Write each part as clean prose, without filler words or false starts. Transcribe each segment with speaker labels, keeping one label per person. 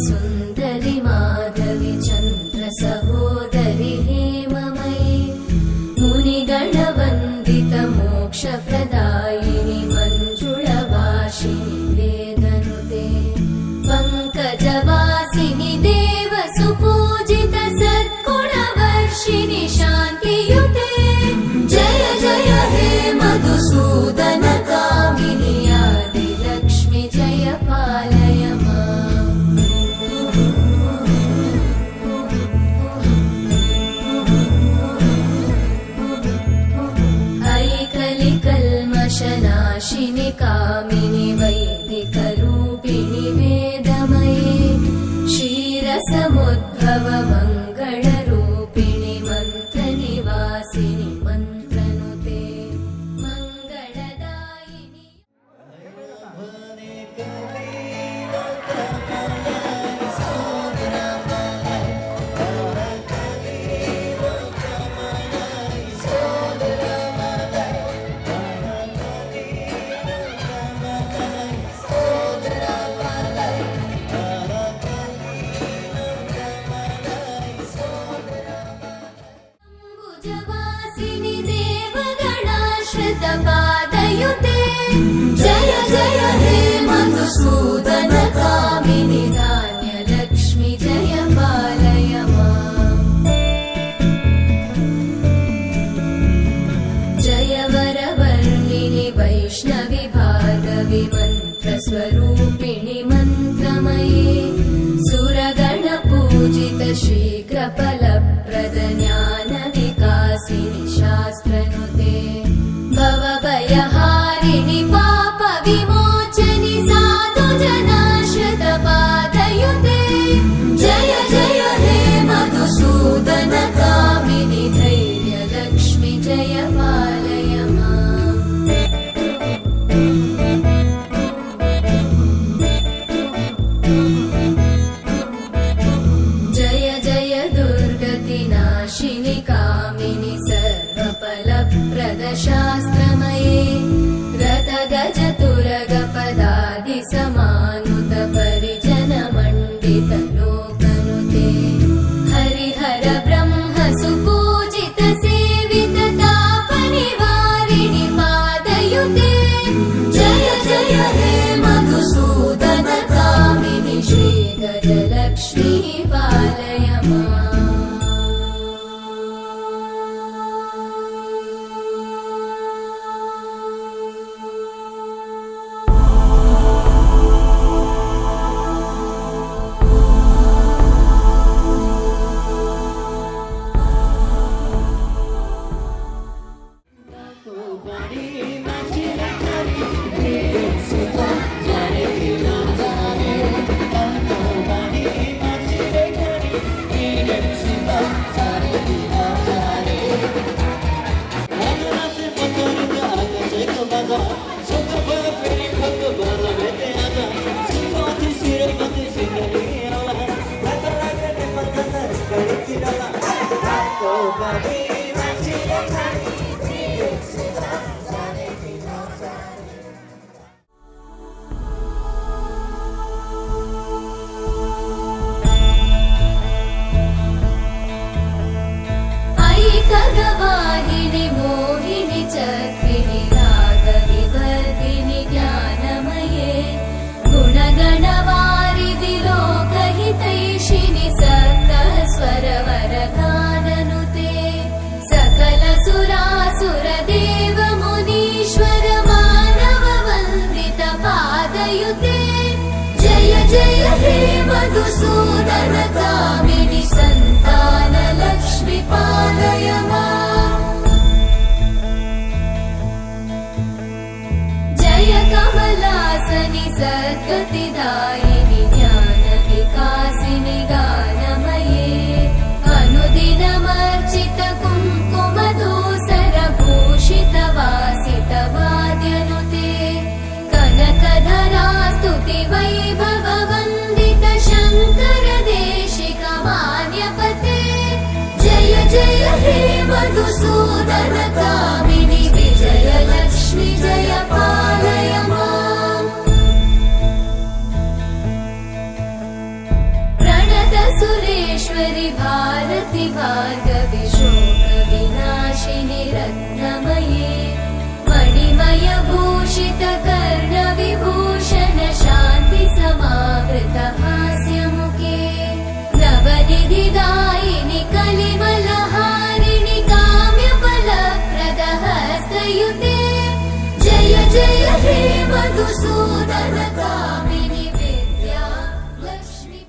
Speaker 1: सुन्दरि माधवी चन्द्र सहोदरि हेममयी मुनिगणवन्दित मोक्षप्रदायिनि मञ्जुळभाषिणि वेदनुते पङ्कजवासिनि देवसुपूजित सद्गुणवर्षिणि शान्तियुते जय जय हे मधुसूदन कामिनि आदिलक्ष्मि जय पालय कल्मषनाशिनि कामिनि वैदिकरूपिणि वेदमये क्षीरसमुद्भव मङ्गलरूपिणि मन्त्रनिवासिनि मन्त्रनुते मङ्गलदायिनि वासिनि देवगणाश्रितपादयुते जय जय हे मधुसूदन कामिनि धान्यलक्ष्मि जय पालय माम् जय वरवर्णिनि वैष्णवि भार्गवि मन्त्रस्वरूपिणि मन्त्रमये सुरगणपूजित शीघ्रफलप्रद ज्ञानविकासिनि शास्त्रनुते भवभयहारिणि पापविमोचनि साधुजनाश्रितपादयुते जय जय हे मधुसूदन कामिनि धैर्यलक्ष्मि जय पालय माम् जय जय दुर्गतिनाशिनि कामिनि सर्वफलप्रदशास्त्रमये रथगजतुरगपदादिसमानुत परिजनमण्डित लोकनुते हरिहर ब्रह्म सुपूजित सेवित तापनिवारिणि पादयुते जय जय हे मधुसूदन कामिनि श्रीगजलक्ष्मी पालय माम् मधुसूदन कामिनि विजयलक्ष्मि जय पालय माम् प्रणत सुरेश्वरि भारति भार्गवि शोक विनाशिनि रत्नमये मणिमय भूषित कर्ण विभूषण शान्ति समावृत हास्यमुखे नवनिधिदायिनि कलिमलहारिणि काम्यफलप्रद हस्तयुते जय जय हे मधुसूदन कामिनि विद्या लक्ष्मी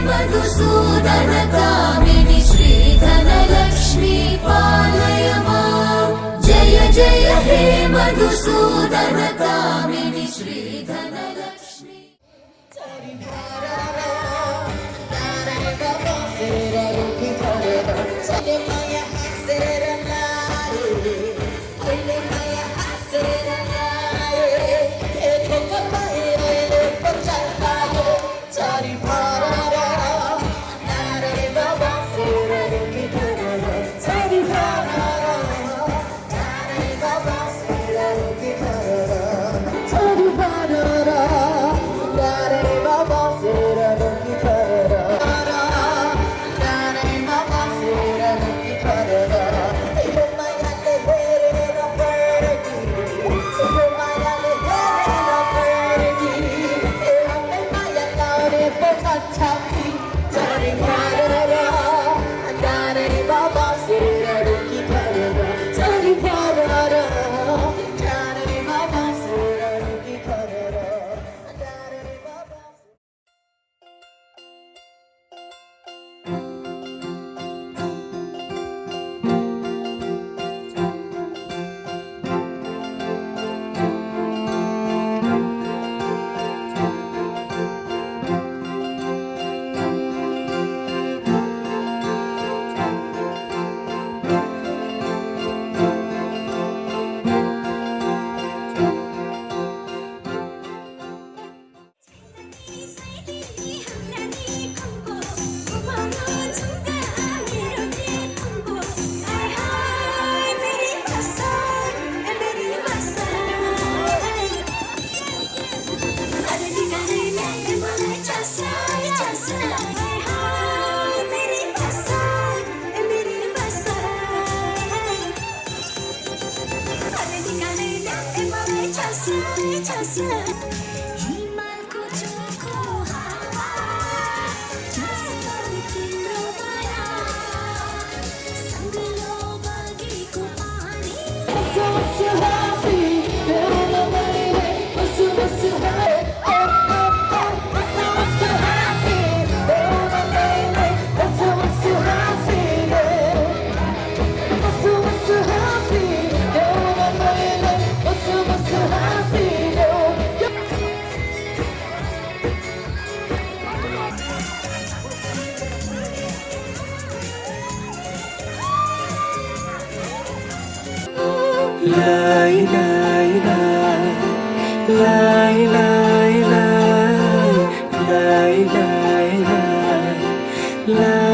Speaker 1: मधुसूदन कामिनि श्रीधनलक्ष्मी पालय माम् जय जय हे मधुसूदन कामिनि श्रीधनलक्ष्मी हिमालको चोखो हावा जस्तो तिम्रो माया सङ्गलो बगेको पानी
Speaker 2: Lai lai lai, lai lai lai, lai lai lai, lai.